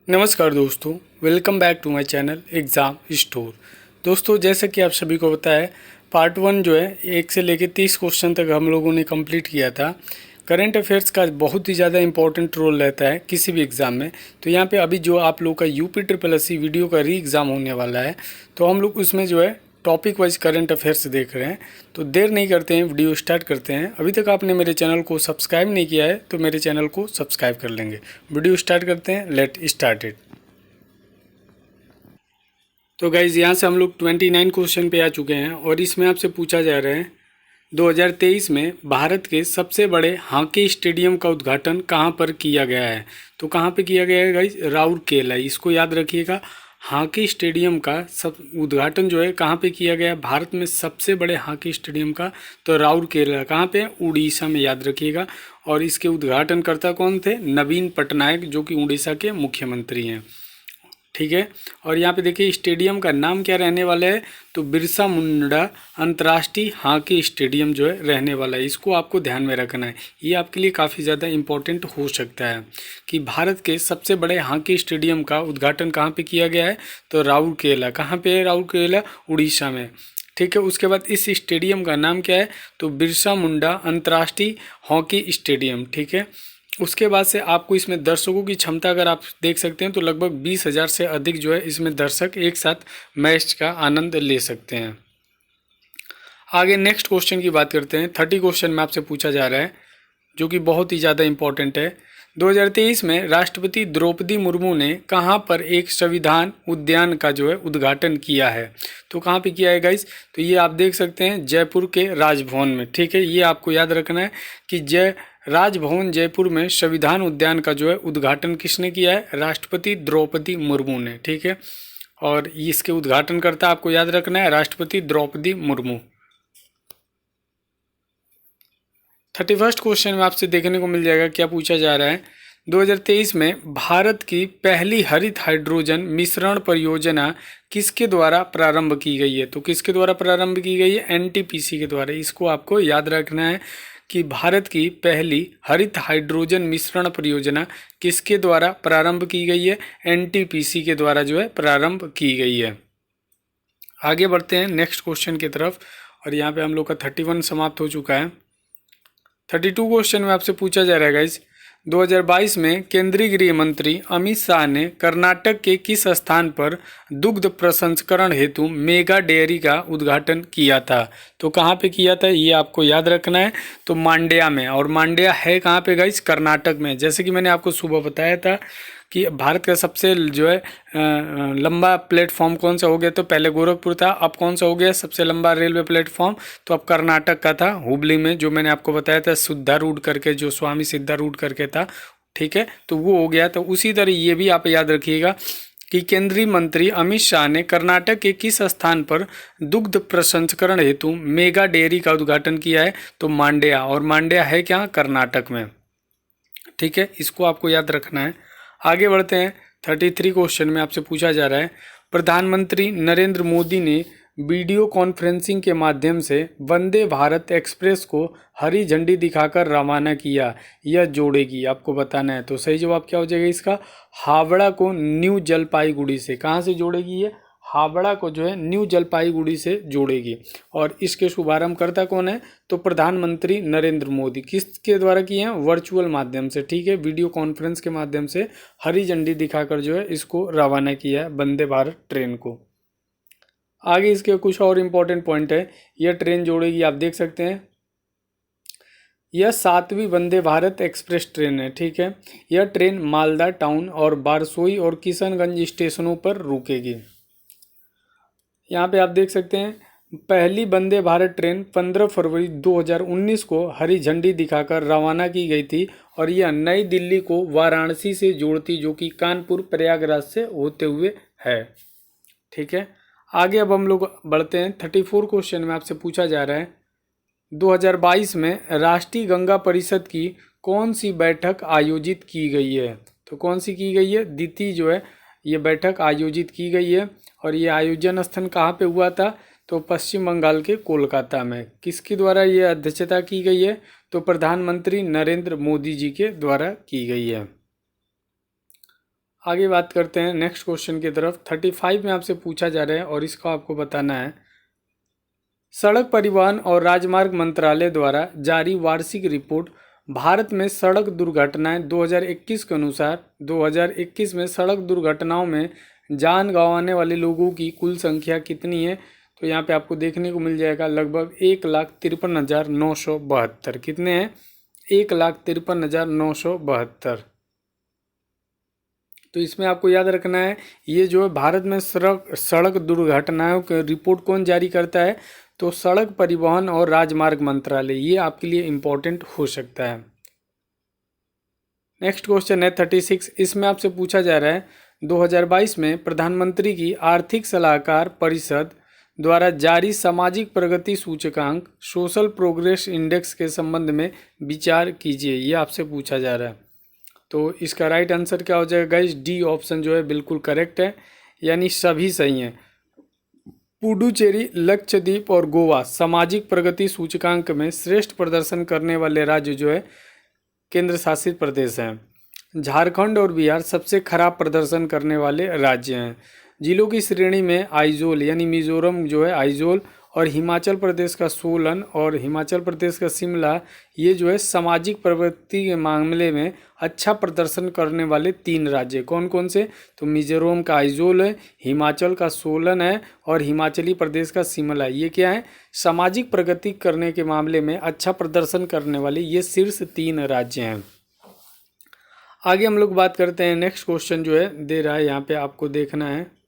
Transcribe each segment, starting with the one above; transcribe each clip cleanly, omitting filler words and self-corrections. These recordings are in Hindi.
नमस्कार दोस्तों, welcome back to my channel Exam Store. दोस्तों, जैसा कि आप सभी को पता है, पार्ट 1 जो है 1 से लेकर 30 क्वेश्चन तक हम लोगों ने कंप्लीट किया था। करंट अफेयर्स का बहुत ही ज़्यादा इंपॉर्टेंट रोल रहता है किसी भी एग्ज़ाम में। तो यहाँ पे अभी जो आप लोग का UPSSC वीडियो का री एग्ज़ाम होने वाला है, तो हम लोग उसमें जो है टॉपिक वाइज करंट अफेयर्स देख रहे हैं। तो देर नहीं करते हैं, वीडियो स्टार्ट करते हैं। अभी तक आपने मेरे चैनल को सब्सक्राइब नहीं किया है तो मेरे चैनल को सब्सक्राइब कर लेंगे। वीडियो स्टार्ट करते हैं, लेट स्टार्टेड। तो गाइज़, यहाँ से हम लोग 29 क्वेश्चन पे आ चुके हैं और इसमें आपसे पूछा जा रहा है 2023 में भारत के सबसे बड़े हॉकी स्टेडियम का उद्घाटन कहाँ पर किया गया है। तो कहाँ पे किया गया है गाइज? राउरकेला। इसको याद रखिएगा। हॉकी स्टेडियम का सब उद्घाटन जो है कहाँ पे किया गया है? भारत में सबसे बड़े हॉकी स्टेडियम का तो राउरकेला। कहाँ पे? उड़ीसा में, याद रखिएगा। और इसके उद्घाटनकर्ता कौन थे? नवीन पटनायक, जो कि उड़ीसा के मुख्यमंत्री हैं। ठीक है। और यहाँ पे देखिए स्टेडियम का नाम क्या रहने वाला है? तो बिरसा मुंडा अंतर्राष्ट्रीय हॉकी स्टेडियम जो है रहने वाला है। इसको आपको ध्यान में रखना है। ये आपके लिए काफ़ी ज़्यादा इम्पोर्टेंट हो सकता है कि भारत के सबसे बड़े हॉकी स्टेडियम का उद्घाटन कहाँ पे किया गया है? तो राउरकेला। कहाँ पे है राउरकेला? उड़ीसा में। ठीक है। उसके बाद इस स्टेडियम का नाम क्या है? तो बिरसा मुंडा अंतर्राष्ट्रीय हॉकी स्टेडियम। ठीक है। उसके बाद से आपको इसमें दर्शकों की क्षमता अगर आप देख सकते हैं तो लगभग 20,000 से अधिक जो है इसमें दर्शक एक साथ मैच का आनंद ले सकते हैं। आगे नेक्स्ट क्वेश्चन की बात करते हैं। 30 क्वेश्चन में आपसे पूछा जा रहा है, जो कि बहुत ही ज़्यादा इंपॉर्टेंट है। 2023 में राष्ट्रपति द्रौपदी मुर्मू ने कहाँ पर एक संविधान उद्यान का जो है उद्घाटन किया है? तो कहाँ पे किया है गाइस? तो ये आप देख सकते हैं जयपुर के राजभवन में। ठीक है। ये आपको याद रखना है कि राजभवन जयपुर में संविधान उद्यान का जो है उद्घाटन किसने किया है? राष्ट्रपति द्रौपदी मुर्मू ने। ठीक है। और इसके उद्घाटनकर्ता आपको याद रखना है राष्ट्रपति द्रौपदी मुर्मू। 31 क्वेश्चन में आपसे देखने को मिल जाएगा क्या पूछा जा रहा है। 2023 में भारत की पहली हरित हाइड्रोजन मिश्रण परियोजना किसके द्वारा प्रारंभ की गई है? तो किसके द्वारा प्रारंभ की गई है? NTPC के द्वारा। इसको आपको याद रखना है कि भारत की पहली हरित हाइड्रोजन मिश्रण परियोजना किसके द्वारा प्रारंभ की गई है? NTPC के द्वारा जो है प्रारंभ की गई है। आगे बढ़ते हैं नेक्स्ट क्वेश्चन की तरफ। और यहाँ पे हम लोग का 31 समाप्त हो चुका है। 32 क्वेश्चन में आपसे पूछा जा रहा है गाइज, 2022 में केंद्रीय गृह मंत्री अमित शाह ने कर्नाटक के किस स्थान पर दुग्ध प्रसंस्करण हेतु मेगा डेयरी का उद्घाटन किया था? तो कहाँ पे किया था ये आपको याद रखना है। तो मांड्या में। और मांड्या है कहाँ पे गाइज? कर्नाटक में। जैसे कि मैंने आपको सुबह बताया था कि भारत का सबसे जो है लंबा प्लेटफॉर्म कौन सा हो गया? तो पहले गोरखपुर था, अब कौन सा हो गया सबसे लंबा रेलवे प्लेटफॉर्म? तो अब कर्नाटक का था, हुबली में, जो मैंने आपको बताया था सिद्धा रूट करके, जो स्वामी सिद्धा रूट करके था। ठीक है। तो वो हो गया। तो उसी तरह ये भी आप याद रखिएगा कि केंद्रीय मंत्री अमित शाह ने कर्नाटक के किस स्थान पर दुग्ध प्रसंस्करण हेतु मेगा डेयरी का उद्घाटन किया है? तो मांड्या। और मांड्या है क्या? कर्नाटक में। ठीक है। इसको आपको याद रखना है। आगे बढ़ते हैं। 33 क्वेश्चन में आपसे पूछा जा रहा है, प्रधानमंत्री नरेंद्र मोदी ने वीडियो कॉन्फ्रेंसिंग के माध्यम से वंदे भारत एक्सप्रेस को हरी झंडी दिखाकर रवाना किया। यह जोड़ेगी, आपको बताना है। तो सही जवाब क्या हो जाएगा इसका? हावड़ा को न्यू जलपाईगुड़ी से। कहाँ से जोड़ेगी ये? हावड़ा को जो है न्यू जलपाईगुड़ी से जोड़ेगी। और इसके शुभारंभकर्ता कौन है? तो प्रधानमंत्री नरेंद्र मोदी। किसके द्वारा किए हैं? वर्चुअल माध्यम से। ठीक है। वीडियो कॉन्फ्रेंस के माध्यम से हरी झंडी दिखाकर जो है इसको रवाना किया है, वंदे भारत ट्रेन को। आगे इसके कुछ और इम्पोर्टेंट पॉइंट है। यह ट्रेन जोड़ेगी, आप देख सकते हैं। यह 7वीं वंदे भारत एक्सप्रेस ट्रेन है। ठीक है। यह ट्रेन मालदा टाउन और बारसोई और किशनगंज स्टेशनों पर रुकेगी। यहाँ पे आप देख सकते हैं पहली वंदे भारत ट्रेन 15 फरवरी 2019 को हरी झंडी दिखाकर रवाना की गई थी और यह नई दिल्ली को वाराणसी से जोड़ती, जो कि कानपुर प्रयागराज से होते हुए है। ठीक है। आगे अब हम लोग बढ़ते हैं। 34 क्वेश्चन में आपसे पूछा जा रहा है, 2022 में राष्ट्रीय गंगा परिषद की कौन सी बैठक आयोजित की गई है? तो कौन सी की गई है? द्वितीय जो है ये बैठक आयोजित की गई है। और ये आयोजन स्थल कहाँ पे हुआ था? तो पश्चिम बंगाल के कोलकाता में। किसके द्वारा ये अध्यक्षता की गई है? तो प्रधानमंत्री नरेंद्र मोदी जी के द्वारा की गई है। आगे बात करते हैं नेक्स्ट क्वेश्चन की तरफ। 35 में आपसे पूछा जा रहा है और इसको आपको बताना है। सड़क परिवहन और राजमार्ग मंत्रालय द्वारा जारी वार्षिक रिपोर्ट भारत में सड़क दुर्घटनाएं 2021 के अनुसार 2021 में सड़क दुर्घटनाओं में जान गंवाने वाले लोगों की कुल संख्या कितनी है? तो यहाँ पे आपको देखने को मिल जाएगा लगभग 1,53,972। कितने हैं? 1,53,972। तो इसमें आपको याद रखना है, ये जो है भारत में सड़क दुर्घटनाओं के रिपोर्ट कौन जारी करता है? तो सड़क परिवहन और राजमार्ग मंत्रालय। ये आपके लिए इम्पोर्टेंट हो सकता है। नेक्स्ट क्वेश्चन है 36। इसमें आपसे पूछा जा रहा है 2022 में प्रधानमंत्री की आर्थिक सलाहकार परिषद द्वारा जारी सामाजिक प्रगति सूचकांक सोशल प्रोग्रेस इंडेक्स के संबंध में विचार कीजिए। ये आपसे पूछा जा रहा है। तो इसका राइट आंसर क्या हो जाएगा गाइस? डी ऑप्शन जो है बिल्कुल करेक्ट है, यानी सभी सही हैं। पुडुचेरी, लक्षद्वीप और गोवा सामाजिक प्रगति सूचकांक में श्रेष्ठ प्रदर्शन करने वाले राज्य जो है केंद्र शासित प्रदेश हैं। झारखंड और बिहार सबसे खराब प्रदर्शन करने वाले राज्य हैं। जिलों की श्रेणी में आइजोल यानी मिजोरम जो है आइजोल, और हिमाचल प्रदेश का सोलन और हिमाचल प्रदेश का शिमला, ये जो है सामाजिक प्रगति के मामले में अच्छा प्रदर्शन करने वाले 3 राज्य। कौन कौन से? तो मिजोरम का आइजोल है, हिमाचल का सोलन है और हिमाचली प्रदेश का शिमला। ये क्या है? सामाजिक प्रगति करने के मामले में अच्छा प्रदर्शन करने वाले ये शीर्ष 3 राज्य हैं। आगे हम लोग बात करते हैं। नेक्स्ट क्वेश्चन जो है दे रहा है, यहाँ पे आपको देखना है,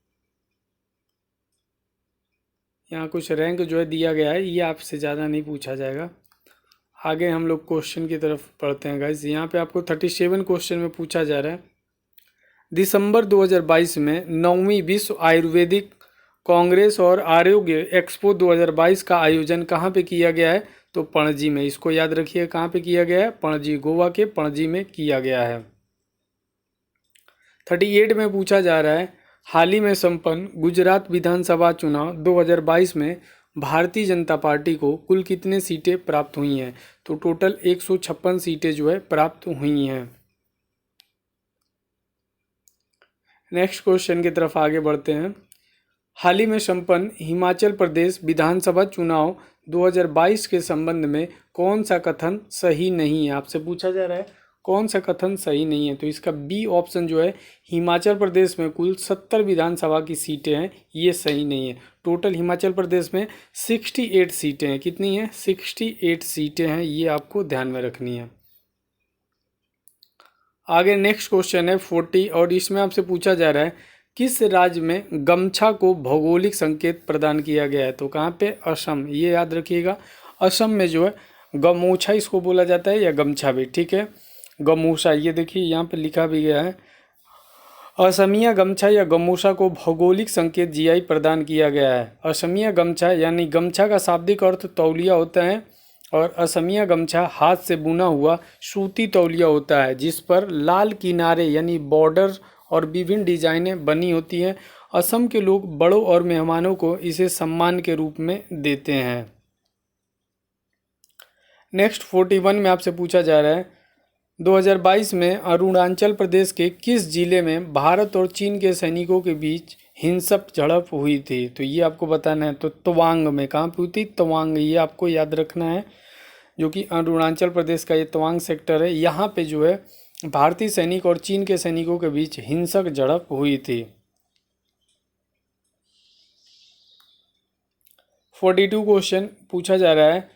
यहाँ कुछ रैंक जो है दिया गया है, ये आपसे ज़्यादा नहीं पूछा जाएगा। आगे हम लोग क्वेश्चन की तरफ पढ़ते हैं गाइस। यहाँ पे आपको 37 क्वेश्चन में पूछा जा रहा है, दिसंबर 2022 में 9वीं विश्व आयुर्वेदिक कांग्रेस और आरोग्य एक्सपो 2022 का आयोजन कहाँ पे किया गया है? तो पणजी में। इसको याद रखिए, कहाँ पे किया गया है? पणजी, गोवा के पणजी में किया गया है। 38 में पूछा जा रहा है, हाल ही में संपन्न गुजरात विधानसभा चुनाव 2022 में भारतीय जनता पार्टी को कुल कितने सीटें प्राप्त हुई हैं? तो टोटल 156 सीटें जो है प्राप्त हुई हैं। नेक्स्ट क्वेश्चन की तरफ आगे बढ़ते हैं। हाल ही में संपन्न हिमाचल प्रदेश विधानसभा चुनाव 2022 के संबंध में कौन सा कथन सही नहीं है? आपसे पूछा जा रहा है कौन सा कथन सही नहीं है? तो इसका बी ऑप्शन जो है, हिमाचल प्रदेश में कुल 70 विधानसभा की सीटें हैं, ये सही नहीं है। टोटल हिमाचल प्रदेश में 68 सीटें हैं। कितनी हैं? 68 सीटें हैं, ये आपको ध्यान में रखनी है। आगे नेक्स्ट क्वेश्चन है 40 और इसमें आपसे पूछा जा रहा है, किस राज्य में गमछा को भौगोलिक संकेत प्रदान किया गया है? तो कहाँ पे? असम। ये याद रखिएगा, असम में जो है गमोछा इसको बोला जाता है, या गमछा भी, ठीक है, गमोछा। ये देखिए यहाँ पे लिखा भी गया है, असमिया गमछा या गमोछा को भौगोलिक संकेत जीआई प्रदान किया गया है। असमिया गमछा यानी गमछा का शाब्दिक अर्थ तौलिया होता है, और असमिया गमछा हाथ से बुना हुआ सूती तौलिया होता है जिस पर लाल किनारे यानी बॉर्डर और विभिन्न डिजाइनें बनी होती हैं। असम के लोग बड़ों और मेहमानों को इसे सम्मान के रूप में देते हैं। नेक्स्ट 41 में आपसे पूछा जा रहा है, 2022 में अरुणाचल प्रदेश के किस जिले में भारत और चीन के सैनिकों के बीच हिंसक झड़प हुई थी? तो ये आपको बताना है। तो तवांग में। कहाँ पे हुई थी? तवांग। ये आपको याद रखना है, जो कि अरुणाचल प्रदेश का ये तवांग सेक्टर है। यहाँ पे जो है भारतीय सैनिक और चीन के सैनिकों के बीच हिंसक झड़प हुई थी। 42 क्वेश्चन पूछा जा रहा है,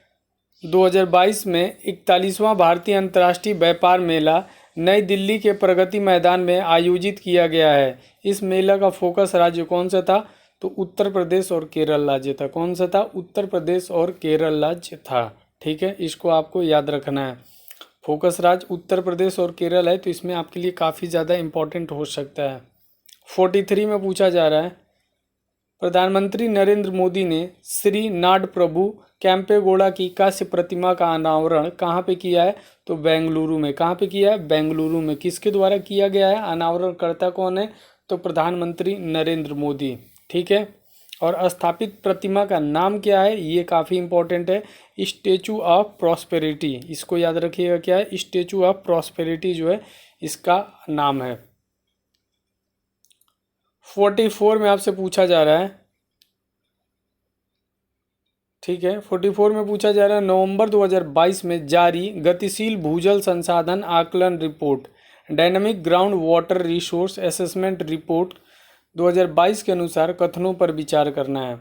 2022 में 41वां भारतीय अंतर्राष्ट्रीय व्यापार मेला नई दिल्ली के प्रगति मैदान में आयोजित किया गया है। इस मेला का फोकस राज्य कौन सा था? तो उत्तर प्रदेश और केरल राज्य था। कौन सा था? उत्तर प्रदेश और केरल राज्य था। ठीक है, इसको आपको याद रखना है। फोकस राज्य उत्तर प्रदेश और केरल है, तो इसमें आपके लिए काफ़ी ज़्यादा इम्पोर्टेंट हो सकता है। 43 में पूछा जा रहा है, प्रधानमंत्री नरेंद्र मोदी ने श्री नाड प्रभु कैंपेगौड़ा की कांस्य प्रतिमा का अनावरण कहाँ पे किया है? तो बेंगलुरु में। कहाँ पे किया है? बेंगलुरु में। किसके द्वारा किया गया है? अनावरणकर्ता कौन है? तो प्रधानमंत्री नरेंद्र मोदी। ठीक है, और स्थापित प्रतिमा का नाम क्या है? ये काफ़ी इंपॉर्टेंट है, स्टैचू ऑफ प्रॉस्पेरिटी। इसको याद रखिएगा, क्या है? स्टैचू ऑफ प्रॉस्पेरिटी जो है इसका नाम है। 44 में आपसे पूछा जा रहा है, ठीक है, 44 में पूछा जा रहा है, नवंबर 2022 में जारी गतिशील भूजल संसाधन आकलन report, dynamic ground water resource assessment report 2022 के अनुसार कथनों पर विचार करना है।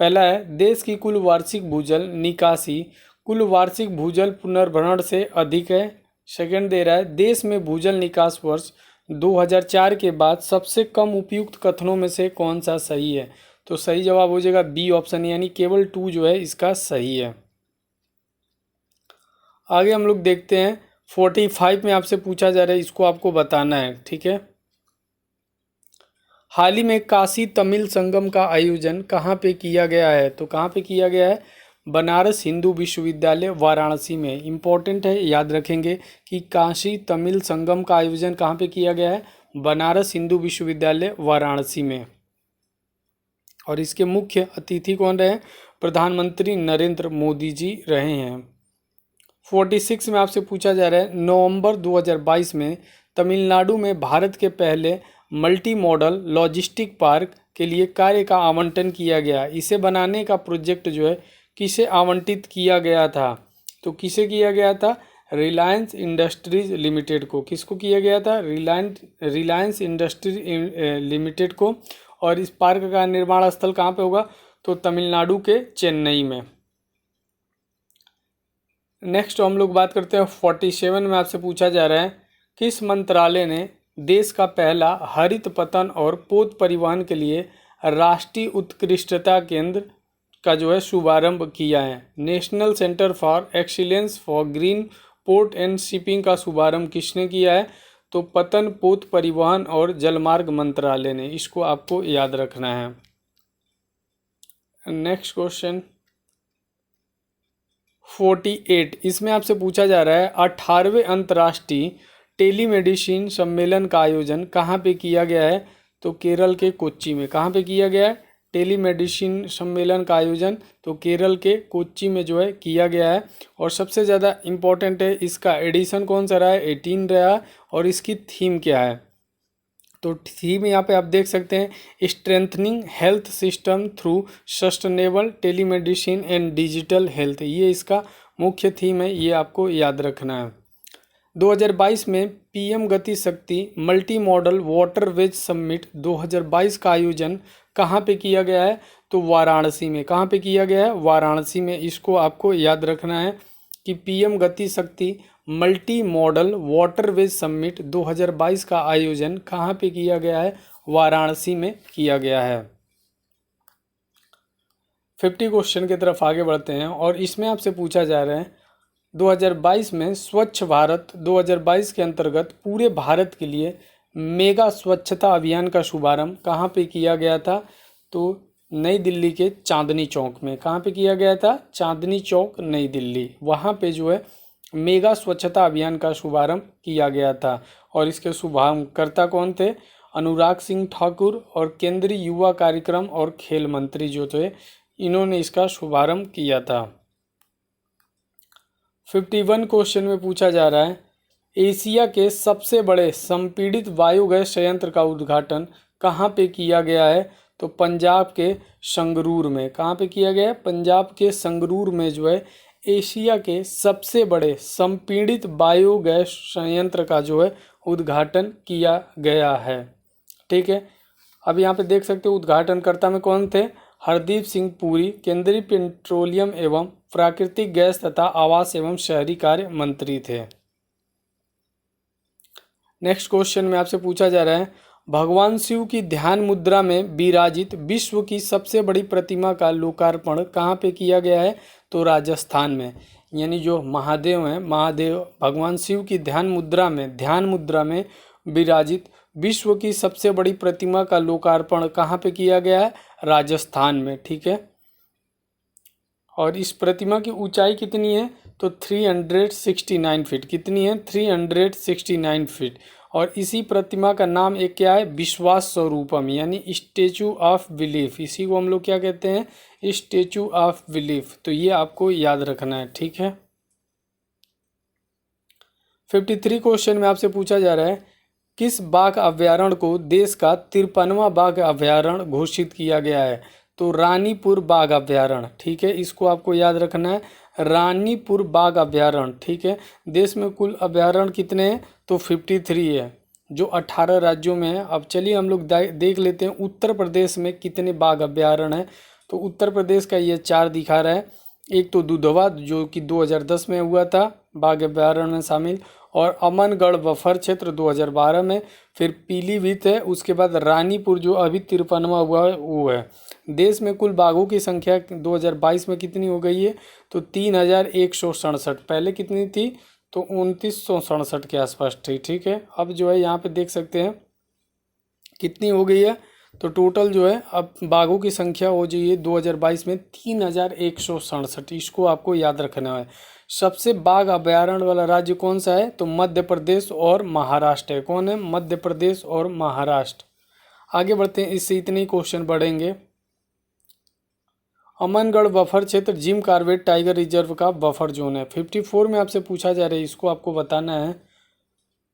पहला है, देश की कुल वार्षिक भूजल निकासी कुल वार्षिक भूजल पुनर्भरण से अधिक है। सेकंड दे रहा है, देश में भूजल निकास वर्ष 2004 के बाद सबसे कम उपयुक्त कथनों में से कौन सा सही है। तो सही जवाब हो जाएगा बी ऑप्शन, यानी केवल 2 जो है इसका सही है। आगे हम लोग देखते हैं 45 में आपसे पूछा जा रहा है, इसको आपको बताना है, ठीक है। हाल ही में काशी तमिल संगम का आयोजन कहाँ पे किया गया है। तो कहाँ पे किया गया है, बनारस हिंदू विश्वविद्यालय वाराणसी में। इम्पोर्टेंट है, याद रखेंगे कि काशी तमिल संगम का आयोजन कहाँ पे किया गया है, बनारस हिंदू विश्वविद्यालय वाराणसी में। और इसके मुख्य अतिथि कौन रहे, प्रधानमंत्री नरेंद्र मोदी जी रहे हैं। 46 में आपसे पूछा जा रहा है, नवंबर 2022 में तमिलनाडु में भारत के पहले मल्टी मॉडल लॉजिस्टिक पार्क के लिए कार्य का आवंटन किया गया। इसे बनाने का प्रोजेक्ट जो है किसे आवंटित किया गया था। तो किसे किया गया था, रिलायंस इंडस्ट्रीज लिमिटेड को। किसको किया गया था, रिलायंस इंडस्ट्रीज लिमिटेड को। और इस पार्क का निर्माण स्थल कहाँ पे होगा, तो तमिलनाडु के चेन्नई में। नेक्स्ट हम लोग बात करते हैं 47 में आपसे पूछा जा रहा है, किस मंत्रालय ने देश का पहला हरित पतन और पोत परिवहन के लिए राष्ट्रीय उत्कृष्टता केंद्र का जो है शुभारंभ किया है। National centre for excellence for green port and shipping का शुभारंभ किसने किया है, तो पतन पोत परिवहन और जलमार्ग मंत्रालय ने। इसको आपको याद रखना है। नेक्स्ट क्वेश्चन 48, इसमें आपसे पूछा जा रहा है, 18वें अंतर्राष्ट्रीय टेलीमेडिसिन सम्मेलन का आयोजन कहाँ पे किया गया है। तो केरल के कोच्चि में। कहाँ पे किया गया है, टेलीमेडिसिन सम्मेलन का आयोजन तो केरल के कोच्चि में जो है किया गया है। और सबसे ज़्यादा इम्पोर्टेंट है, इसका एडिशन कौन सा रहा है, 18 रहा। और इसकी थीम क्या है, तो थीम यहाँ पे आप देख सकते हैं, strengthening health system through sustainable telemedicine and digital health. ये इसका मुख्य थीम है, ये आपको याद रखना है। 2022 में पीएम गति शक्ति मल्टी मॉडल वाटरवेज समिट 2022 का आयोजन कहाँ पे किया गया है, तो वाराणसी में। कहाँ पे किया गया है, वाराणसी में। इसको आपको याद रखना है कि पीएम गति शक्ति मल्टी मॉडल वाटरवेज समिट 2022 का आयोजन कहाँ पे किया गया है, वाराणसी में किया गया है। 50 क्वेश्चन की तरफ आगे बढ़ते हैं और इसमें आपसे पूछा जा रहा है, 2022 में स्वच्छ भारत 2022 के अंतर्गत पूरे भारत के लिए मेगा स्वच्छता अभियान का शुभारंभ कहाँ पे किया गया था, तो नई दिल्ली के चांदनी चौक में। कहाँ पे किया गया था, चांदनी चौक नई दिल्ली। वहाँ पे जो है मेगा स्वच्छता अभियान का शुभारंभ किया गया था। और इसके शुभारंभकर्ता कौन थे, अनुराग सिंह ठाकुर और केंद्रीय युवा कार्यक्रम और खेल मंत्री जो थे, इन्होंने इसका शुभारंभ किया था। 51 क्वेश्चन में पूछा जा रहा है, एशिया के सबसे बड़े संपीड़ित बायोगैस संयंत्र का उद्घाटन कहाँ पे किया गया है, तो पंजाब के संगरूर में। कहाँ पे किया गया है, पंजाब के संगरूर में जो है एशिया के सबसे बड़े संपीड़ित बायोगैस संयंत्र का जो है उद्घाटन किया गया है। ठीक है, अब यहाँ पे देख सकते हो उद्घाटनकर्ता में कौन थे, हरदीप सिंह पुरी, केंद्रीय पेट्रोलियम एवं प्राकृतिक गैस तथा आवास एवं शहरी कार्य मंत्री थे। नेक्स्ट क्वेश्चन में आपसे पूछा जा रहा है, भगवान शिव की ध्यान मुद्रा में विराजित विश्व की सबसे बड़ी प्रतिमा का लोकार्पण कहाँ पे किया गया है, तो राजस्थान में। यानी जो महादेव हैं, महादेव भगवान शिव की ध्यान मुद्रा में विराजित विश्व की सबसे बड़ी प्रतिमा का लोकार्पण कहाँ पे किया गया है, राजस्थान में। ठीक है, और इस प्रतिमा की ऊंचाई कितनी है, तो 369 फीट। कितनी है, 369 फीट। और इसी प्रतिमा का नाम एक क्या है, विश्वास स्वरूपम, यानी स्टेचू ऑफ बिलीफ। इसी को हम लोग क्या कहते हैं, स्टेचू ऑफ बिलीफ। तो ये आपको याद रखना है। ठीक है, 53 क्वेश्चन में आपसे पूछा जा रहा है, किस बाघ अभयारण्य को देश का 53वां बाघ अभयारण्य घोषित किया गया है? तो रानीपुर बाघ अभयारण्य, ठीक है, इसको आपको याद रखना है, रानीपुर बाघ अभयारण्य, ठीक है। देश में कुल अभयारण्य कितने हैं? तो 53 है, जो 18 राज्यों में है। अब चलिए हम लोग देख लेते हैं उत्तर प्रदेश में कितने बाघ अभयारण्य हैं। तो उत्तर प्रदेश का ये 4 दिखा रहा है। एक तो दुधवा जो कि 2010 में हुआ था, बाघ अभयारण्य में शामिल, और अमनगढ़ बफर क्षेत्र 2012 में, फिर पीलीभीत है, उसके बाद रानीपुर जो अभी 53वां हुआ है वो है। देश में कुल बाघों की संख्या 2022 में कितनी हो गई है? तो 3167। पहले कितनी थी? तो 2967 के आसपास थी, ठीक है। अब जो है यहाँ पे देख सकते हैं कितनी हो गई है। तो टोटल जो है अब बाघों की संख्या हो जाइए 2022 में 3167। इसको आपको याद रखना है। सबसे बाघ अभयारण्य वाला राज्य कौन सा है? तो मध्य प्रदेश और महाराष्ट्र है। कौन है? मध्य प्रदेश और महाराष्ट्र। आगे बढ़ते हैं, इससे इतने ही क्वेश्चन बढ़ेंगे। अमनगढ़ बफर क्षेत्र जिम कॉर्बेट टाइगर रिजर्व का बफर जोन है। 54 में आपसे पूछा जा रहा है, इसको आपको बताना है।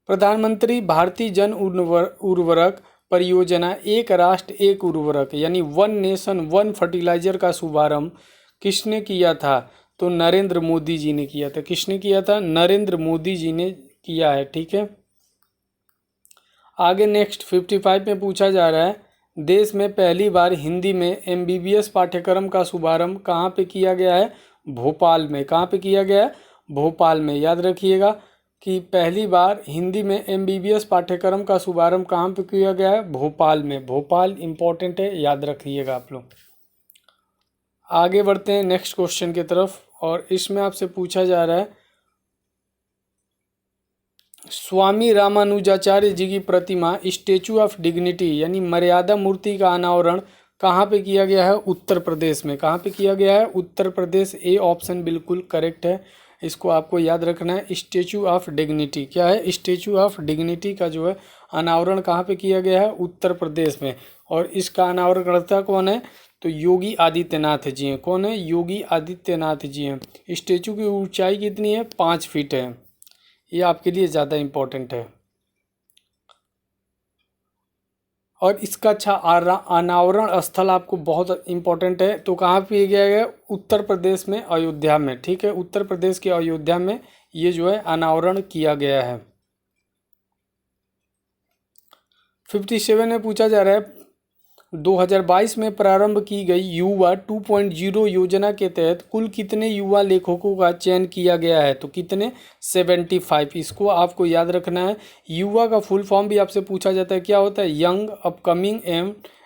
प्रधानमंत्री भारतीय जन उर्वरक परियोजना एक राष्ट्र एक उर्वरक यानी वन नेशन वन फर्टिलाइजर का शुभारंभ किसने किया था? तो नरेंद्र मोदी जी ने किया था। किसने किया था? नरेंद्र मोदी जी ने किया है, ठीक है। आगे नेक्स्ट 55 में पूछा जा रहा है, देश में पहली बार हिंदी में एमबीबीएस पाठ्यक्रम का शुभारंभ कहाँ पे किया गया है? भोपाल में। कहाँ पे किया गया है? भोपाल में। याद रखिएगा कि पहली बार हिंदी में एमबीबीएस पाठ्यक्रम का शुभारंभ कहाँ पे किया गया है? भोपाल में। भोपाल इंपॉर्टेंट है, याद रखिएगा आप लोग। आगे बढ़ते हैं नेक्स्ट क्वेश्चन की तरफ, और इसमें आपसे पूछा जा रहा है, स्वामी रामानुजाचार्य जी की प्रतिमा स्टेचू ऑफ डिग्निटी यानी मर्यादा मूर्ति का अनावरण कहाँ पे किया गया है? उत्तर प्रदेश में। कहाँ पे किया गया है? उत्तर प्रदेश। ए ऑप्शन बिल्कुल करेक्ट है, इसको आपको याद रखना है। स्टेचू ऑफ डिग्निटी क्या है? स्टेचू ऑफ डिग्निटी का जो है अनावरण कहाँ पे किया गया है? उत्तर प्रदेश में। और इसका अनावरणकर्ता कौन है? तो योगी आदित्यनाथ जी हैं। कौन है? योगी आदित्यनाथ जी हैं। स्टेचू की ऊंचाई कितनी है? 5 फीट है। ये आपके लिए ज़्यादा इम्पोर्टेंट है। और इसका अच्छा अनावरण स्थल आपको बहुत इम्पोर्टेंट है। तो कहाँ पे किया गया? उत्तर प्रदेश में, अयोध्या में, ठीक है। उत्तर प्रदेश के अयोध्या में ये जो है अनावरण किया गया है। 57 में पूछा जा रहा है, 2022 में प्रारंभ की गई युवा 2.0 योजना के तहत कुल कितने युवा लेखकों का चयन किया गया है? तो कितने? 75। इसको आपको याद रखना है। युवा का फुल फॉर्म भी आपसे पूछा जाता है, क्या होता है? Young upcoming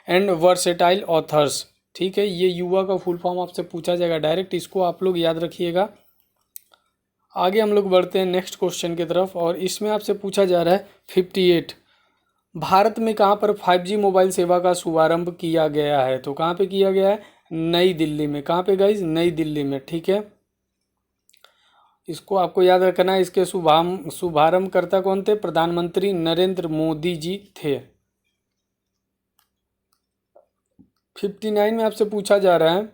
and versatile authors, ठीक है। ये युवा का फुल फॉर्म आपसे पूछा जाएगा डायरेक्ट, इसको आप लोग याद रखिएगा। आगे हम लोग बढ़ते हैं नेक्स्ट क्वेश्चन की तरफ, और इसमें आपसे पूछा जा रहा है 58, भारत में कहाँ पर 5G मोबाइल सेवा का शुभारंभ किया गया है? तो कहाँ पे किया गया है? नई दिल्ली में। कहाँ पे गाइस? नई दिल्ली में, ठीक है। इसको आपको याद रखना है। इसके शुभारंभकर्ता कौन थे? प्रधानमंत्री नरेंद्र मोदी जी थे। 59 में आपसे पूछा जा रहा है,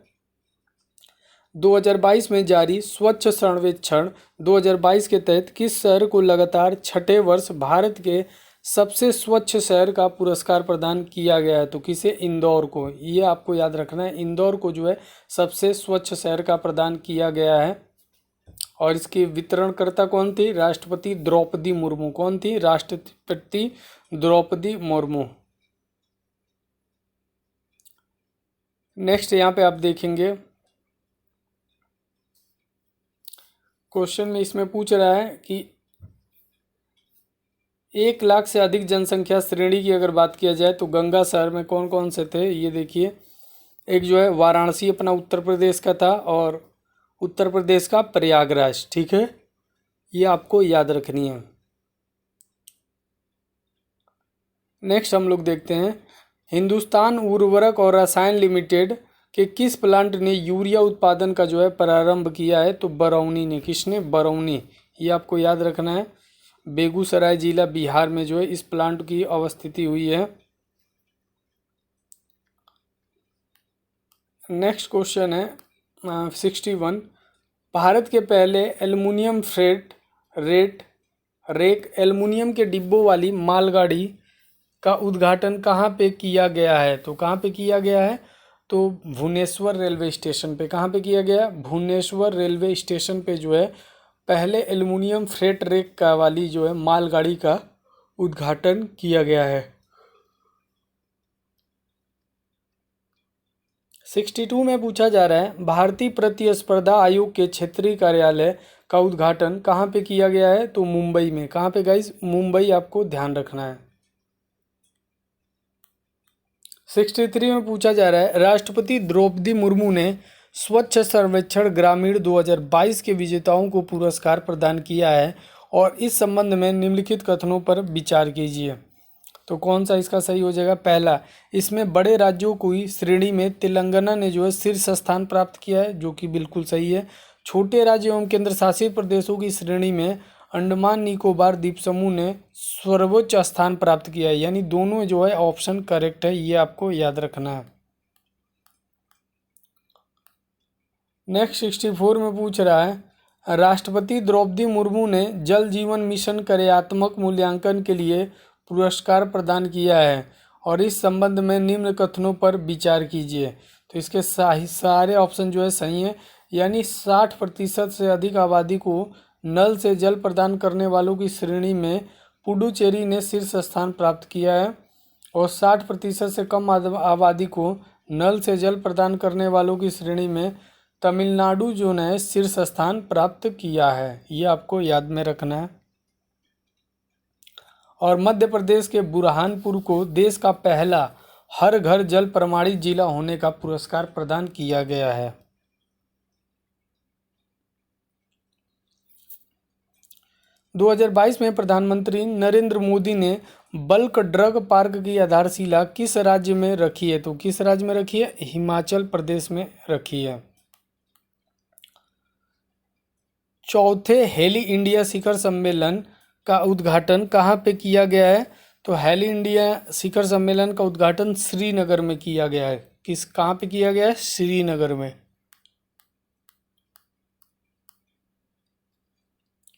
2022 में जारी स्वच्छ सर्वेक्षण 2022 के तहत किस शहर को लगातार छठे वर्ष भारत के सबसे स्वच्छ शहर का पुरस्कार प्रदान किया गया है? तो किसे? इंदौर को। ये आपको याद रखना है, इंदौर को जो है सबसे स्वच्छ शहर का प्रदान किया गया है। और इसकी वितरणकर्ता कौन थी? राष्ट्रपति द्रौपदी मुर्मू। कौन थी? राष्ट्रपति द्रौपदी मुर्मू। नेक्स्ट यहाँ पे आप देखेंगे क्वेश्चन में, इसमें पूछ रहा है कि 1 लाख से अधिक जनसंख्या श्रेणी की अगर बात किया जाए तो गंगा शहर में कौन कौन से थे? ये देखिए, एक जो है वाराणसी अपना उत्तर प्रदेश का था, और उत्तर प्रदेश का प्रयागराज, ठीक है। ये आपको याद रखनी है। नेक्स्ट हम लोग देखते हैं, हिंदुस्तान उर्वरक और रसायन लिमिटेड के किस प्लांट ने यूरिया उत्पादन का जो है प्रारंभ किया है? तो बरौनी ने। किसने? बरौनी। ये आपको याद रखना है। बेगूसराय जिला बिहार में जो है इस प्लांट की अवस्थिति हुई है। नेक्स्ट क्वेश्चन है 61, भारत के पहले aluminium freight rate rake aluminium के डिब्बों वाली मालगाड़ी का उद्घाटन कहाँ पे किया गया है? तो कहाँ पे किया गया है? तो भुवनेश्वर रेलवे स्टेशन पे। कहाँ पे किया गया? भुवनेश्वर रेलवे स्टेशन पे जो है पहले एल्युमिनियम फ्रेट रेक का वाली जो है मालगाड़ी का उद्घाटन किया गया है। 62 में पूछा जा रहा है भारतीय प्रतिस्पर्धा आयोग के क्षेत्रीय कार्यालय का उद्घाटन कहाँ पे किया गया है? तो मुंबई में। कहाँ पे गाइस? मुंबई आपको ध्यान रखना है। 63 में पूछा जा रहा है राष्ट्रपति द्रौपदी मुर्मू ने स्वच्छ सर्वेक्षण ग्रामीण 2022 के विजेताओं को पुरस्कार प्रदान किया है और इस संबंध में निम्नलिखित कथनों पर विचार कीजिए। तो कौन सा इसका सही हो जाएगा? पहला, इसमें बड़े राज्यों की श्रेणी में तेलंगाना ने जो है शीर्ष स्थान प्राप्त किया है, जो कि बिल्कुल सही है। छोटे राज्य एवं केंद्र शासित प्रदेशों की श्रेणी में अंडमान निकोबार द्वीप समूह ने सर्वोच्च स्थान प्राप्त किया है, यानी दोनों जो है ऑप्शन करेक्ट है, ये आपको याद रखना है। नेक्स्ट 64 में पूछ रहा है राष्ट्रपति द्रौपदी मुर्मू ने जल जीवन मिशन कार्यात्मक मूल्यांकन के लिए पुरस्कार प्रदान किया है और इस संबंध में निम्न कथनों पर विचार कीजिए। तो इसके सारे ऑप्शन जो है सही हैं, यानी 60% से अधिक आबादी को नल से जल प्रदान करने वालों की श्रेणी में पुडुचेरी ने शीर्ष स्थान प्राप्त किया है और 60% से कम आबादी को नल से जल प्रदान करने वालों की श्रेणी में तमिलनाडु जो ने शीर्ष स्थान प्राप्त किया है, ये आपको याद में रखना है। और मध्य प्रदेश के बुरहानपुर को देश का पहला हर घर जल प्रमाणित जिला होने का पुरस्कार प्रदान किया गया है। 2022 में प्रधानमंत्री नरेंद्र मोदी ने बल्क ड्रग पार्क की आधारशिला किस राज्य में रखी है? तो किस राज्य में रखी है? हिमाचल प्रदेश में रखी है। चौथे हेली इंडिया शिखर सम्मेलन का उद्घाटन कहाँ पे किया गया है? तो हेली इंडिया शिखर सम्मेलन का उद्घाटन श्रीनगर में किया गया है। कहाँ पे किया गया है? श्रीनगर में।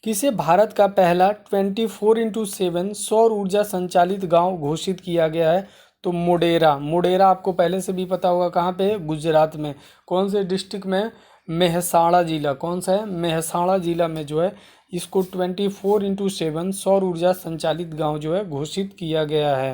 किसे भारत का पहला 24x7 सौर ऊर्जा संचालित गांव घोषित किया गया है? तो मोढेरा आपको पहले से भी पता होगा कहाँ पे? गुजरात में। कौन से डिस्ट्रिक्ट में? मेहसाणा जिला। कौन सा है? मेहसाणा जिला में जो है इसको 24x7 सौर ऊर्जा संचालित गांव जो है घोषित किया गया है।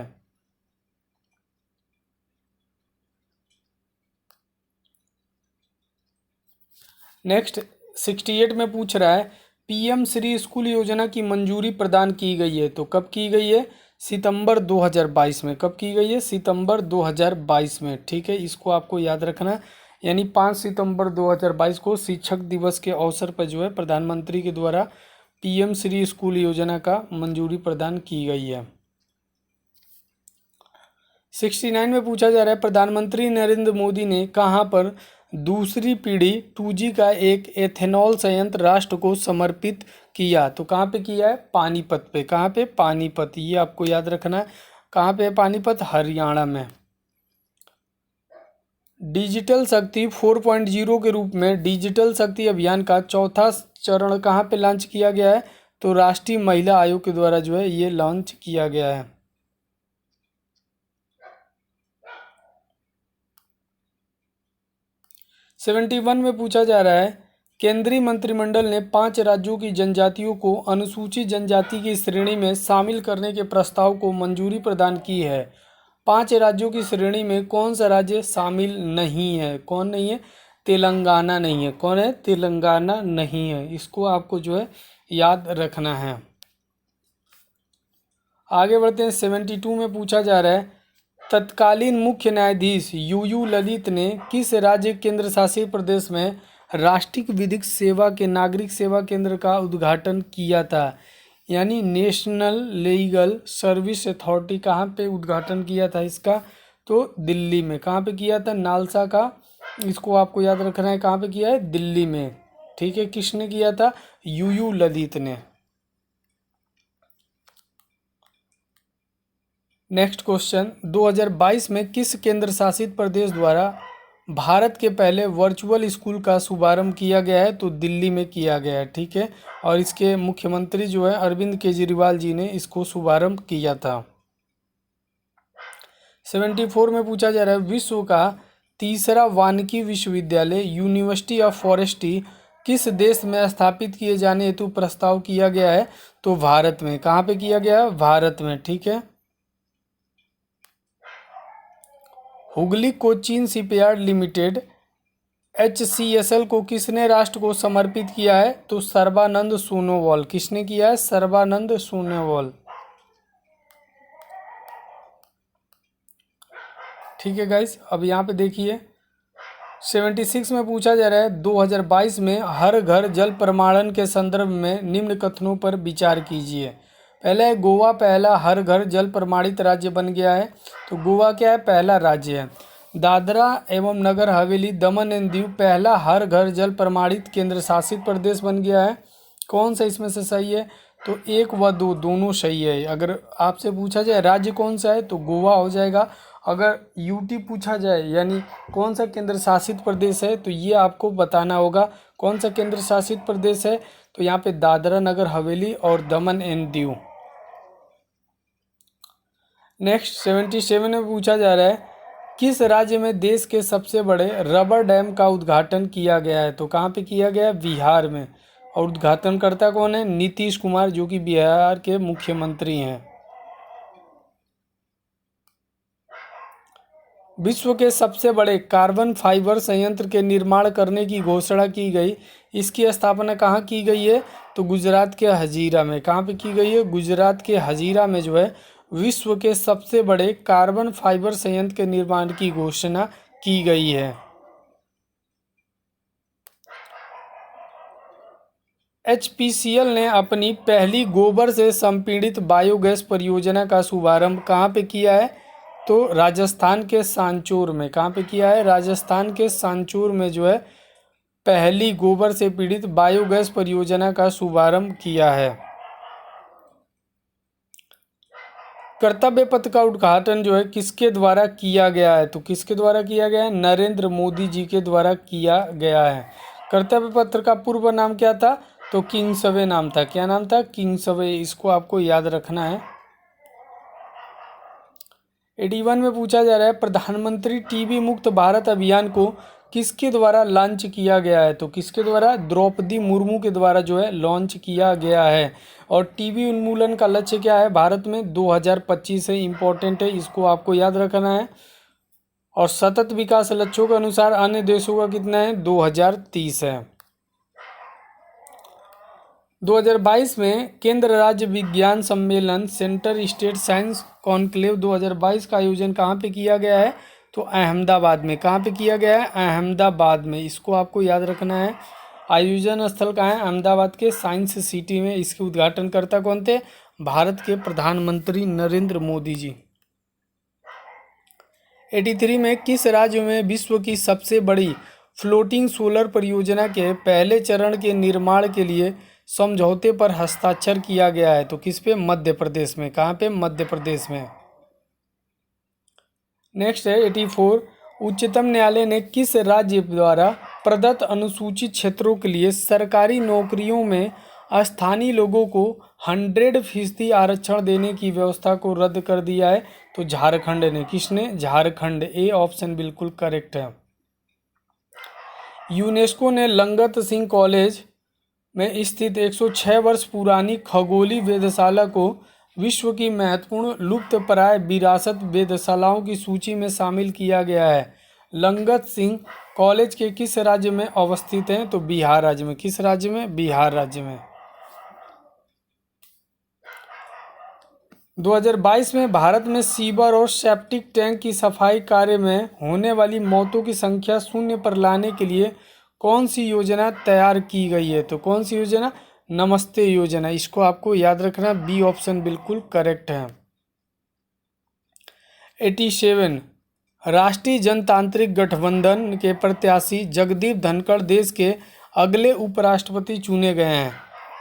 नेक्स्ट 68 में पूछ रहा है पीएम श्री स्कूल योजना की मंजूरी प्रदान की गई है। तो कब की गई है? सितंबर 2022 में। कब की गई है? सितंबर 2022 में। ठीक है, इसको आपको याद रखना है, यानी 5 सितंबर 2022 को शिक्षक दिवस के अवसर पर जो है प्रधानमंत्री के द्वारा पीएम श्री स्कूल योजना का मंजूरी प्रदान की गई है। 69 में पूछा जा रहा है प्रधानमंत्री नरेंद्र मोदी ने कहां पर दूसरी पीढ़ी 2G का एक एथेनॉल संयंत्र राष्ट्र को समर्पित किया? तो कहां पे किया है? पानीपत पे। कहां पे? पानीपत। ये आपको याद रखना है। कहां पे? पानीपत, हरियाणा में। डिजिटल शक्ति 4.0 के रूप में डिजिटल शक्ति अभियान का चौथा चरण कहां पे लॉन्च किया गया है? तो राष्ट्रीय महिला आयोग के द्वारा जो है ये लॉन्च किया गया है। 71 में पूछा जा रहा है केंद्रीय मंत्रिमंडल ने 5 राज्यों की जनजातियों को अनुसूचित जनजाति की श्रेणी में शामिल करने के प्रस्ताव को मंजूरी प्रदान की है। 5 राज्यों की श्रेणी में कौन सा राज्य शामिल नहीं है? कौन नहीं है? तेलंगाना नहीं है। कौन है? तेलंगाना नहीं है। इसको आपको जो है याद रखना है। आगे बढ़ते हैं। 72 में पूछा जा रहा है तत्कालीन मुख्य न्यायाधीश यूयू ललित ने किस राज्य केंद्र शासित प्रदेश में राष्ट्रीय विधिक सेवा के नागरिक सेवा केंद्र का उद्घाटन किया था? यानी नेशनल लीगल सर्विस अथॉरिटी। कहाँ पे उद्घाटन किया था इसका? तो दिल्ली में। कहाँ पे किया था? नालसा का। इसको आपको याद रखना है। कहाँ पे किया है? दिल्ली में। ठीक है, किसने किया था? यूयू ललित ने। नेक्स्ट क्वेश्चन 2022 में किस केंद्र शासित प्रदेश द्वारा भारत के पहले वर्चुअल स्कूल का शुभारंभ किया गया है? तो दिल्ली में किया गया है, ठीक है। और इसके मुख्यमंत्री जो है अरविंद केजरीवाल जी ने इसको शुभारंभ किया था। 74 में पूछा जा रहा है, विश्व का तीसरा वानिकी विश्वविद्यालय यूनिवर्सिटी ऑफ फॉरेस्ट्री किस देश में स्थापित किए जाने हेतु प्रस्ताव किया गया है? तो भारत में। कहाँ पे किया गया है? भारत में, ठीक है। Hooghly Cochin shipyard limited HCSL को किसने राष्ट्र को समर्पित किया है? तो सर्बानंद सोनोवाल। किसने किया है? सर्बानंद सोनोवाल, ठीक है गाइस। अब यहाँ पे देखिए 76 में पूछा जा रहा है, 2022 में हर घर जल प्रमाणन के संदर्भ में निम्न कथनों पर विचार कीजिए। पहला है, गोवा पहला हर घर जल प्रमाणित राज्य बन गया है। तो गोवा क्या है? पहला राज्य है। दादरा एवं नगर हवेली दमन एंड दीव पहला हर घर जल प्रमाणित केंद्र शासित प्रदेश बन गया है। कौन सा इसमें से सही है? तो 1 व 2 दोनों सही है। अगर आपसे पूछा जाए राज्य कौन सा है, तो गोवा हो जाएगा। अगर यूटी पूछा जाए यानी कौन सा केंद्र शासित प्रदेश है, तो ये आपको बताना होगा कौन सा केंद्र शासित प्रदेश है। तो यहाँ पे दादरा नगर हवेली और दमन एंड दीव। नेक्स्ट 77 में पूछा जा रहा है, किस राज्य में देश के सबसे बड़े रबर डैम का उद्घाटन किया गया है? तो कहाँ पे किया गया है? बिहार में। और उद्घाटनकर्ता कौन है? नीतीश कुमार, जो कि बिहार के मुख्यमंत्री हैं। विश्व के सबसे बड़े कार्बन फाइबर संयंत्र के निर्माण करने की घोषणा की गई। इसकी स्थापना कहाँ की गई है? तो गुजरात के हजीरा में। कहाँ पे की गई है? गुजरात के हजीरा में जो है विश्व के सबसे बड़े कार्बन फाइबर संयंत्र के निर्माण की घोषणा की गई है। HPCL ने अपनी पहली गोबर से संपीड़ित बायोगैस परियोजना का शुभारंभ कहाँ पे किया है? तो राजस्थान के सांचौर में। कहाँ पे किया है? राजस्थान के सांचौर में जो है पहली गोबर से पीड़ित बायोगैस परियोजना का शुभारंभ किया है। कर्तव्य पथ का उद्घाटन जो है किसके द्वारा किया गया है? तो किसके द्वारा किया गया है? नरेंद्र मोदी जी के द्वारा किया गया है। कर्तव्य पत्र का पूर्व नाम क्या था? तो किंग्सवे नाम था। क्या नाम था? किंग्सवे। इसको आपको याद रखना है। 81 में पूछा जा रहा है, प्रधानमंत्री टीबी मुक्त भारत अभियान को किसके द्वारा लॉन्च किया गया है? तो किसके द्वारा? द्रौपदी मुर्मू के द्वारा जो है लॉन्च किया गया है। और टीबी उन्मूलन का लक्ष्य क्या है भारत में? 2025 है। इंपॉर्टेंट है, इसको आपको याद रखना है। और सतत विकास लक्ष्यों के अनुसार अन्य देशों का कितना है? 2030 है। 2022 में केंद्र राज्य विज्ञान सम्मेलन सेंटर स्टेट साइंस कॉन्क्लेव 2022 का आयोजन कहाँ पे किया गया है? तो अहमदाबाद में। कहाँ पे किया गया है? अहमदाबाद में। इसको आपको याद रखना है। आयोजन स्थल कहाँ है? अहमदाबाद के साइंस सिटी में। इसके उद्घाटनकर्ता कौन थे? भारत के प्रधानमंत्री नरेंद्र मोदी जी। 83 में किस राज्य में विश्व की सबसे बड़ी फ्लोटिंग सोलर परियोजना के पहले चरण के निर्माण के लिए समझौते पर हस्ताक्षर किया गया है? तो किस पे? मध्य प्रदेश में। कहाँ पे? मध्य प्रदेश में। नेक्स्ट है 84, उच्चतम न्यायालय ने किस राज्य द्वारा प्रदत्त अनुसूचित क्षेत्रों के लिए सरकारी नौकरियों में स्थानीय लोगों को 100% आरक्षण देने की व्यवस्था को रद्द कर दिया है? तो झारखंड ने। किसने? झारखंड। ए ऑप्शन बिल्कुल करेक्ट है। यूनेस्को ने लंगत सिंह कॉलेज में स्थित 106 वर्ष पुरानी खगोलीय वेधशाला को विश्व की महत्वपूर्ण लुप्तप्राय विरासत वेधशालाओं की सूची में शामिल किया गया है। लंगत सिंह कॉलेज के किस राज्य में अवस्थित हैं? तो बिहार राज्य में। किस राज्य में? बिहार राज्य में। 2022 में भारत में सीवर और सेप्टिक टैंक की सफाई कार्य में होने वाली मौतों की संख्या शून्य पर लाने के लिए कौन सी योजना तैयार की गई है? तो कौन सी योजना? नमस्ते योजना। इसको आपको याद रखना। बी ऑप्शन बिल्कुल करेक्ट है। 87, राष्ट्रीय जनतांत्रिक गठबंधन के प्रत्याशी जगदीप धनखड़ देश के अगले उपराष्ट्रपति चुने गए हैं।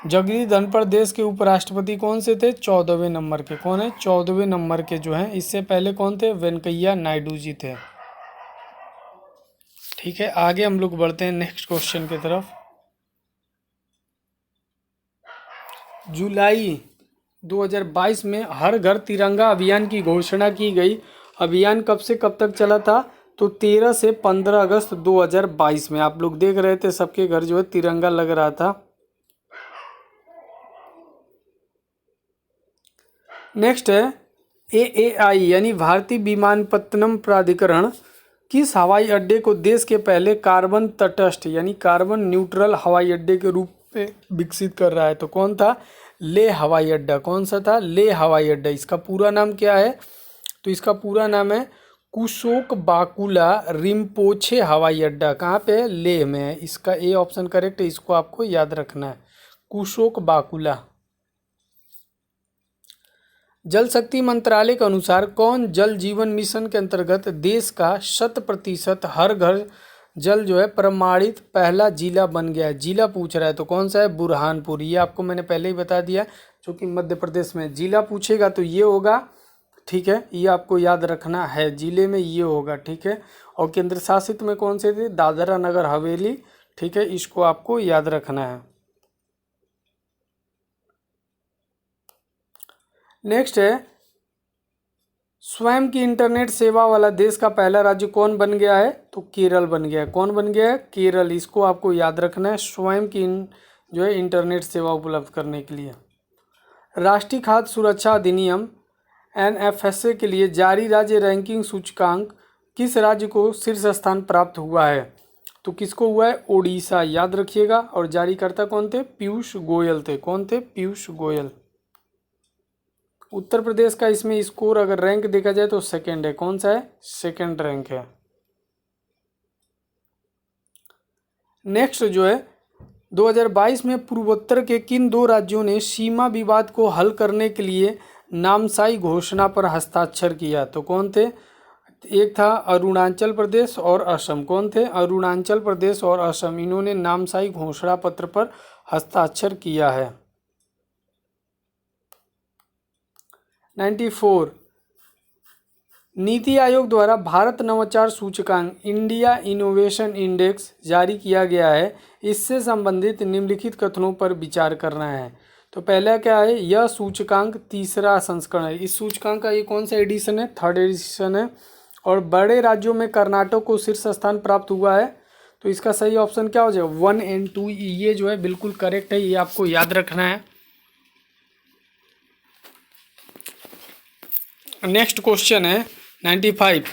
जगदीप धनखड़ देश के उपराष्ट्रपति कौन से थे? 14वें नंबर के। कौन है? 14वें नंबर के जो हैं। इससे पहले कौन थे? वेंकैया नायडू जी थे। ठीक है, आगे हम लोग बढ़ते हैं नेक्स्ट क्वेश्चन की तरफ। जुलाई 2022 में हर घर तिरंगा अभियान की घोषणा की गई। अभियान कब से कब तक चला था? तो 13 से 15 अगस्त 2022 में। आप लोग देख रहे थे सबके घर जो है तिरंगा लग रहा था। नेक्स्ट है AAI यानी भारतीय विमानपत्तनम प्राधिकरण किस हवाई अड्डे को देश के पहले कार्बन तटस्थ यानी कार्बन न्यूट्रल हवाई अड्डे के रूप में विकसित कर रहा है? तो कौन था? ले हवाई अड्डा। कौन सा था? ले हवाई अड्डा। इसका पूरा नाम क्या है? तो इसका पूरा नाम है कुशोक बाकुला रिम्पोछे हवाई अड्डा। कहाँ पे है? लेह में है। इसका ए ऑप्शन करेक्ट है, इसको आपको याद रखना है, कुशोक बाकुला। जल शक्ति मंत्रालय के अनुसार कौन जल जीवन मिशन के अंतर्गत देश का 100% हर घर जल जो है प्रमाणित पहला जिला बन गया है? जिला पूछ रहा है तो कौन सा है? बुरहानपुर। ये आपको मैंने पहले ही बता दिया, जो कि मध्य प्रदेश में। जिला पूछेगा तो ये होगा, ठीक है, ये आपको याद रखना है, जिले में ये होगा, ठीक है। और केंद्र शासित में कौन से थे? दादरा नगर हवेली, ठीक है, इसको आपको याद रखना है। नेक्स्ट है स्वयं की इंटरनेट सेवा वाला देश का पहला राज्य कौन बन गया है? तो केरल बन गया है। कौन बन गया है? केरल। इसको आपको याद रखना है, स्वयं की जो है इंटरनेट सेवा उपलब्ध करने के लिए। राष्ट्रीय खाद्य सुरक्षा अधिनियम NFSA के लिए जारी राज्य रैंकिंग सूचकांक किस राज्य को शीर्ष स्थान प्राप्त हुआ है? तो किसको हुआ है? ओडिशा। याद रखिएगा। और जारीकर्ता कौन थे? पीयूष गोयल थे। कौन थे? पीयूष गोयल। उत्तर प्रदेश का इसमें स्कोर अगर रैंक देखा जाए तो सेकंड है। कौन सा है? सेकंड रैंक है। नेक्स्ट जो है 2022 में पूर्वोत्तर के किन दो राज्यों ने सीमा विवाद को हल करने के लिए नामसाई घोषणा पर हस्ताक्षर किया? तो कौन थे? एक था अरुणाचल प्रदेश और असम। कौन थे? अरुणाचल प्रदेश और असम। इन्होंने नामसाई घोषणा पत्र पर हस्ताक्षर किया है। 94 नीति आयोग द्वारा भारत नवाचार सूचकांक इंडिया इनोवेशन इंडेक्स जारी किया गया है। इससे संबंधित निम्नलिखित कथनों पर विचार करना है। तो पहला क्या है? यह सूचकांक तीसरा संस्करण है। इस सूचकांक का ये कौन सा एडिशन है? थर्ड एडिशन है। और बड़े राज्यों में कर्नाटक को शीर्ष स्थान प्राप्त हुआ है। तो इसका सही ऑप्शन क्या हो जाएगा? 1 और 2। ये जो है बिल्कुल करेक्ट है, ये आपको याद रखना है। नेक्स्ट क्वेश्चन है 95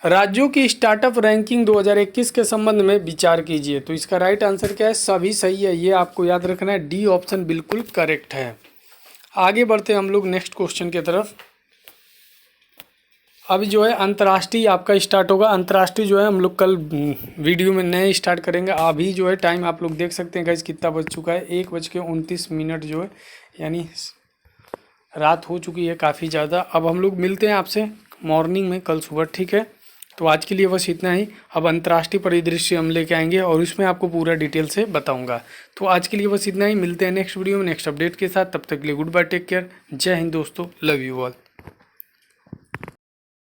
राज्यों की स्टार्टअप रैंकिंग 2021 के संबंध में विचार कीजिए। तो इसका राइट आंसर क्या है? सभी सही है, ये आपको याद रखना है। डी ऑप्शन बिल्कुल करेक्ट है। आगे बढ़ते हैं हम लोग नेक्स्ट क्वेश्चन की तरफ। अभी जो है अंतर्राष्ट्रीय आपका स्टार्ट होगा। अंतर्राष्ट्रीय जो है हम लोग कल वीडियो में नए स्टार्ट करेंगे। अभी जो है टाइम आप लोग देख सकते हैं गाइस कितना बज चुका है, 1:29 जो है, यानी रात हो चुकी है काफ़ी ज़्यादा। अब हम लोग मिलते हैं आपसे मॉर्निंग में कल सुबह, ठीक है। तो आज के लिए बस इतना ही। अब अंतर्राष्ट्रीय परिदृश्य हम लेके आएंगे और उसमें आपको पूरा डिटेल से बताऊंगा। तो आज के लिए बस इतना ही। मिलते हैं नेक्स्ट वीडियो में नेक्स्ट अपडेट के साथ। तब तक के लिए गुड बाय, टेक केयर, जय हिंद दोस्तों, लव यू ऑल।